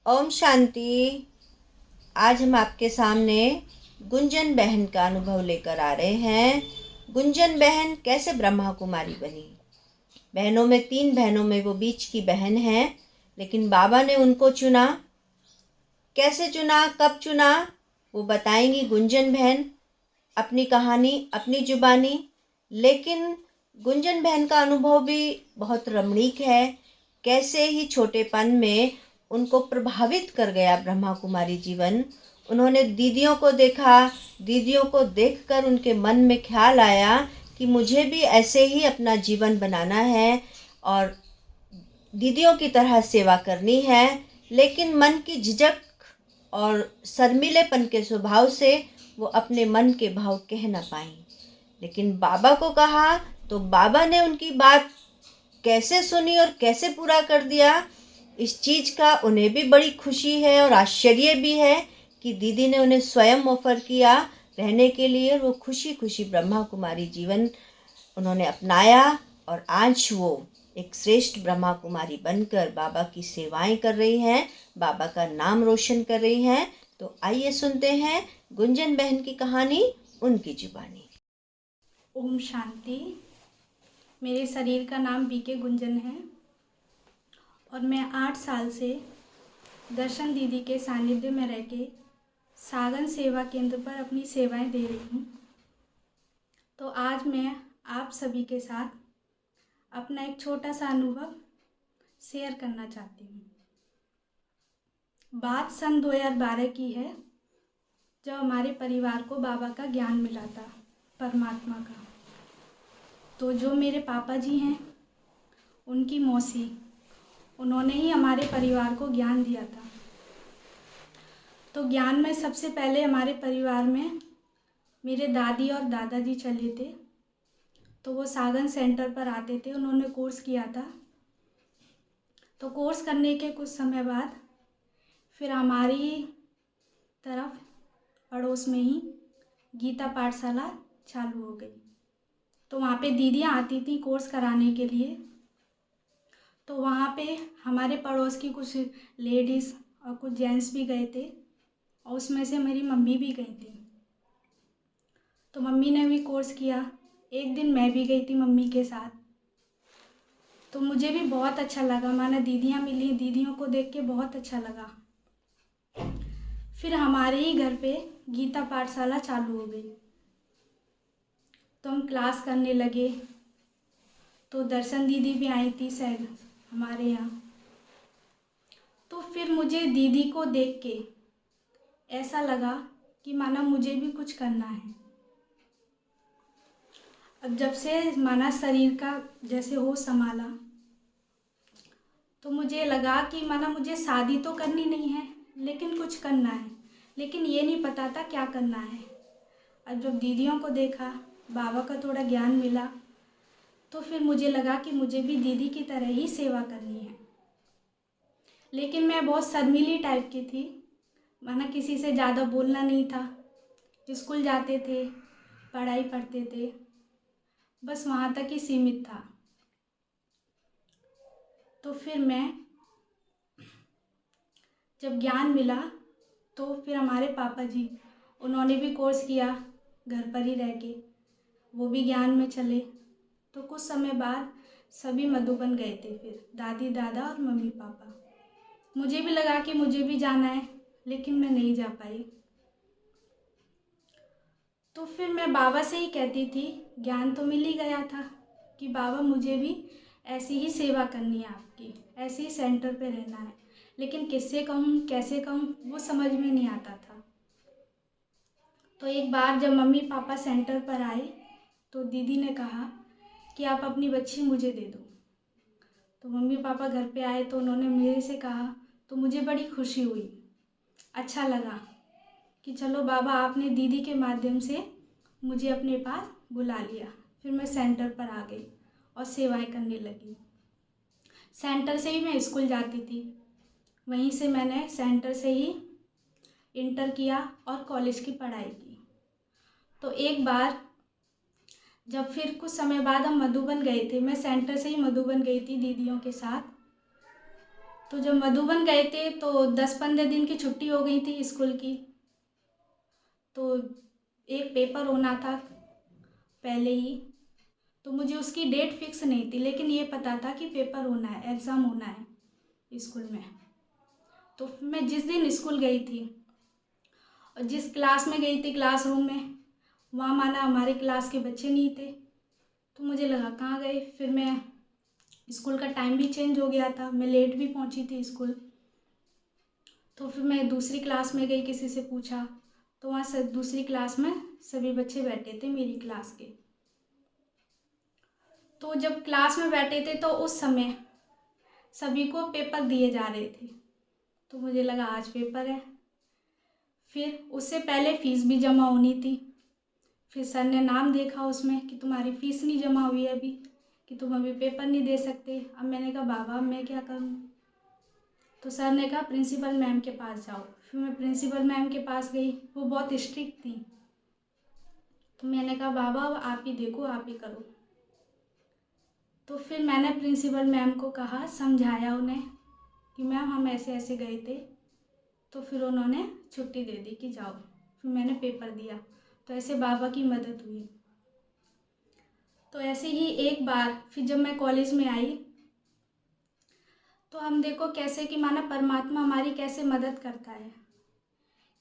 ओम शांति। आज हम आपके सामने गुंजन बहन का अनुभव लेकर आ रहे हैं। गुंजन बहन कैसे ब्रह्मा कुमारी बनी। बहनों में 3 बहनों में वो बीच की बहन है, लेकिन बाबा ने उनको चुना। कैसे चुना, कब चुना, वो बताएंगी गुंजन बहन अपनी कहानी, अपनी जुबानी। लेकिन गुंजन बहन का अनुभव भी बहुत रमणीक है। कैसे ही छोटेपन में उनको प्रभावित कर गया ब्रह्मा कुमारी जीवन। उन्होंने दीदियों को देखा, दीदियों को देखकर उनके मन में ख्याल आया कि मुझे भी ऐसे ही अपना जीवन बनाना है और दीदियों की तरह सेवा करनी है। लेकिन मन की झिझक और शर्मीलेपन के स्वभाव से वो अपने मन के भाव कह ना पाई। लेकिन बाबा को कहा तो बाबा ने उनकी बात कैसे सुनी और कैसे पूरा कर दिया। इस चीज़ का उन्हें भी बड़ी खुशी है और आश्चर्य भी है कि दीदी ने उन्हें स्वयं ऑफर किया रहने के लिए। वो खुशी खुशी ब्रह्मा कुमारी जीवन उन्होंने अपनाया और आज वो एक श्रेष्ठ ब्रह्मा कुमारी बनकर बाबा की सेवाएं कर रही हैं, बाबा का नाम रोशन कर रही हैं। तो आइए सुनते हैं गुंजन बहन की कहानी, उनकी जुबानी। ओम शांति। मेरे शरीर का नाम बीके गुंजन है और मैं 8 साल से दर्शन दीदी के सानिध्य में रह के सागन सेवा केंद्र पर अपनी सेवाएं दे रही हूँ। तो आज मैं आप सभी के साथ अपना एक छोटा सा अनुभव शेयर करना चाहती हूँ। बात सन 2012 की है, जब हमारे परिवार को बाबा का ज्ञान मिला था, परमात्मा का। तो जो मेरे पापा जी हैं, उनकी मौसी, उन्होंने ही हमारे परिवार को ज्ञान दिया था। तो ज्ञान में सबसे पहले हमारे परिवार में मेरे दादी और दादाजी चले थे। तो वो सागन सेंटर पर आते थे, उन्होंने कोर्स किया था। तो कोर्स करने के कुछ समय बाद फिर हमारी तरफ पड़ोस में ही गीता पाठशाला चालू हो गई। तो वहाँ पे दीदियाँ आती थी कोर्स कराने के लिए। तो वहाँ पे हमारे पड़ोस की कुछ लेडीज़ और कुछ जेंट्स भी गए थे और उसमें से मेरी मम्मी भी गई थी। तो मम्मी ने भी कोर्स किया। एक दिन मैं भी गई थी मम्मी के साथ। तो मुझे भी बहुत अच्छा लगा, माना दीदियाँ मिली, दीदियों को देख के बहुत अच्छा लगा। फिर हमारे ही घर पे गीता पाठशाला चालू हो गई। तो हम क्लास करने लगे। तो दर्शन दीदी भी आई थी शायद हमारे यहाँ। तो फिर मुझे दीदी को देख के ऐसा लगा कि माना मुझे भी कुछ करना है। अब जब से माना शरीर का जैसे होश संभाला, तो मुझे लगा कि माना मुझे शादी तो करनी नहीं है, लेकिन कुछ करना है। लेकिन ये नहीं पता था क्या करना है। अब जब दीदियों को देखा, बाबा का थोड़ा ज्ञान मिला, तो फिर मुझे लगा कि मुझे भी दीदी की तरह ही सेवा करनी है। लेकिन मैं बहुत शर्मीली टाइप की थी, माना किसी से ज़्यादा बोलना नहीं था। स्कूल जाते थे, पढ़ाई पढ़ते थे, बस वहाँ तक ही सीमित था। तो फिर मैं जब ज्ञान मिला, तो फिर हमारे पापा जी, उन्होंने भी कोर्स किया घर पर ही रह के, वो भी ज्ञान में चले। तो कुछ समय बाद सभी मधुबन गए थे, फिर दादी दादा और मम्मी पापा। मुझे भी लगा कि मुझे भी जाना है, लेकिन मैं नहीं जा पाई। तो फिर मैं बाबा से ही कहती थी, ज्ञान तो मिल ही गया था कि बाबा मुझे भी ऐसी ही सेवा करनी है आपकी, ऐसे ही सेंटर पे रहना है। लेकिन किससे कहूँ, कैसे कहूँ, वो समझ में नहीं आता था। तो एक बार जब मम्मी पापा सेंटर पर आए, तो दीदी ने कहा कि आप अपनी बच्ची मुझे दे दो। तो मम्मी पापा घर पे आए तो उन्होंने मेरे से कहा, तो मुझे बड़ी खुशी हुई, अच्छा लगा कि चलो बाबा आपने दीदी के माध्यम से मुझे अपने पास बुला लिया। फिर मैं सेंटर पर आ गई और सेवाएं करने लगी। सेंटर से ही मैं स्कूल जाती थी, वहीं से मैंने सेंटर से ही इंटर किया और कॉलेज की पढ़ाई की। तो एक बार जब फिर कुछ समय बाद हम मधुबन गए थे, मैं सेंटर से ही मधुबन गई थी दीदियों के साथ। तो जब मधुबन गए थे तो 10-15 दिन की छुट्टी हो गई थी स्कूल की। तो एक पेपर होना था पहले ही, तो मुझे उसकी डेट फिक्स नहीं थी, लेकिन ये पता था कि पेपर होना है, एग्ज़ाम होना है स्कूल में। तो मैं जिस दिन स्कूल गई थी और जिस क्लास में गई थी, क्लासरूम में, वहाँ माना हमारे क्लास के बच्चे नहीं थे। तो मुझे लगा कहाँ गए। फिर मैं स्कूल का टाइम भी चेंज हो गया था, मैं लेट भी पहुँची थी स्कूल। तो फिर मैं दूसरी क्लास में गई, किसी से पूछा तो वहाँ से दूसरी क्लास में सभी बच्चे बैठे थे मेरी क्लास के। तो जब क्लास में बैठे थे तो उस समय सभी को पेपर दिए जा रहे थे। तो मुझे लगा आज पेपर है। फिर उससे पहले फ़ीस भी जमा होनी थी। फिर सर ने नाम देखा उसमें कि तुम्हारी फ़ीस नहीं जमा हुई है अभी, कि तुम अभी पेपर नहीं दे सकते। अब मैंने कहा बाबा अब मैं क्या करूं। तो सर ने कहा प्रिंसिपल मैम के पास जाओ। फिर मैं प्रिंसिपल मैम के पास गई, वो बहुत स्ट्रिक्ट थी। तो मैंने कहा बाबा अब आप ही देखो, आप ही करो। तो फिर मैंने प्रिंसिपल मैम को कहा, समझाया उन्हें कि मैम हम ऐसे ऐसे गए थे। तो फिर उन्होंने छुट्टी दे दी कि जाओ। फिर मैंने पेपर दिया। तो ऐसे बाबा की मदद हुई। तो ऐसे ही एक बार फिर जब मैं कॉलेज में आई तो हम देखो कैसे कि माना परमात्मा हमारी कैसे मदद करता है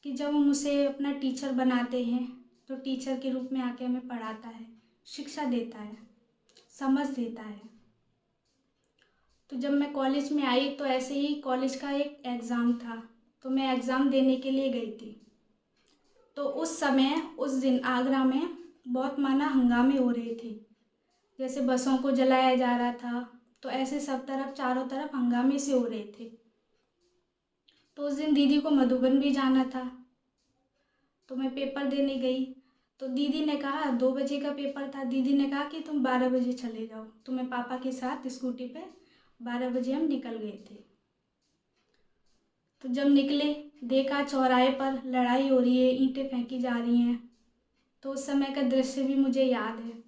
कि जब हम उसे अपना टीचर बनाते हैं तो टीचर के रूप में आके हमें पढ़ाता है, शिक्षा देता है, समझ देता है। तो जब मैं कॉलेज में आई तो ऐसे ही कॉलेज का एक एग्ज़ाम था, तो मैं एग्ज़ाम देने के लिए गई थी। तो उस समय उस दिन आगरा में बहुत माना हंगामे हो रहे थे, जैसे बसों को जलाया जा रहा था। तो ऐसे सब तरफ चारों तरफ हंगामे से हो रहे थे। तो उस दिन दीदी को मधुबन भी जाना था, तो मैं पेपर देने गई। तो दीदी ने कहा 2 बजे का पेपर था, दीदी ने कहा कि तुम 12 बजे चले जाओ। तो मैं पापा के साथ स्कूटी पे 12 बजे हम निकल गए थे। तो जब निकले देखा चौराहे पर लड़ाई हो रही है, ईंटें फेंकी जा रही हैं। तो उस समय का दृश्य भी मुझे याद है।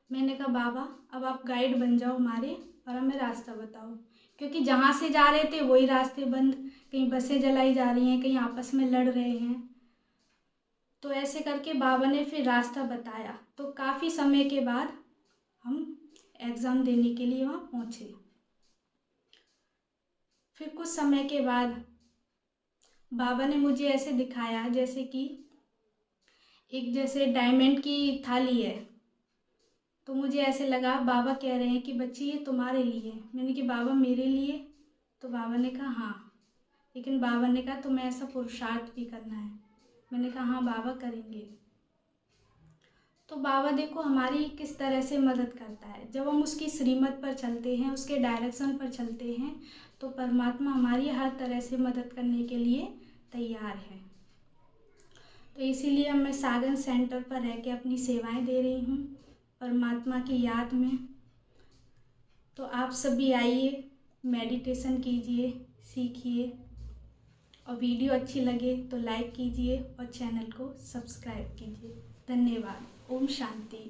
मैंने कहा बाबा अब आप गाइड बन जाओ हमारे और हमें रास्ता बताओ, क्योंकि जहाँ से जा रहे थे वही रास्ते बंद, कहीं बसें जलाई जा रही हैं, कहीं आपस में लड़ रहे हैं। तो ऐसे करके बाबा ने फिर रास्ता बताया। तो काफ़ी समय के बाद हम एग्ज़ाम देने के लिए वहाँ पहुँचे। फिर कुछ समय के बाद बाबा ने मुझे ऐसे दिखाया जैसे कि एक जैसे डायमंड की थाली है। तो मुझे ऐसे लगा बाबा कह रहे हैं कि बच्ची ये तुम्हारे लिए है। मैंने कहा बाबा मेरे लिए? तो बाबा ने कहा हाँ, लेकिन बाबा ने कहा तुम्हें ऐसा पुरुषार्थ भी करना है। मैंने कहा हाँ बाबा करेंगे। तो बाबा देखो हमारी किस तरह से मदद करता है। जब हम उसकी श्रीमत पर चलते हैं, उसके डायरेक्शन पर चलते हैं, तो परमात्मा हमारी हर तरह से मदद करने के लिए तैयार है। तो इसीलिए मैं सागन सेंटर पर रह के अपनी सेवाएं दे रही हूँ परमात्मा की याद में। तो आप सभी आइए, मेडिटेशन कीजिए, सीखिए, और वीडियो अच्छी लगे तो लाइक कीजिए और चैनल को सब्सक्राइब कीजिए। धन्यवाद। ओम शांति।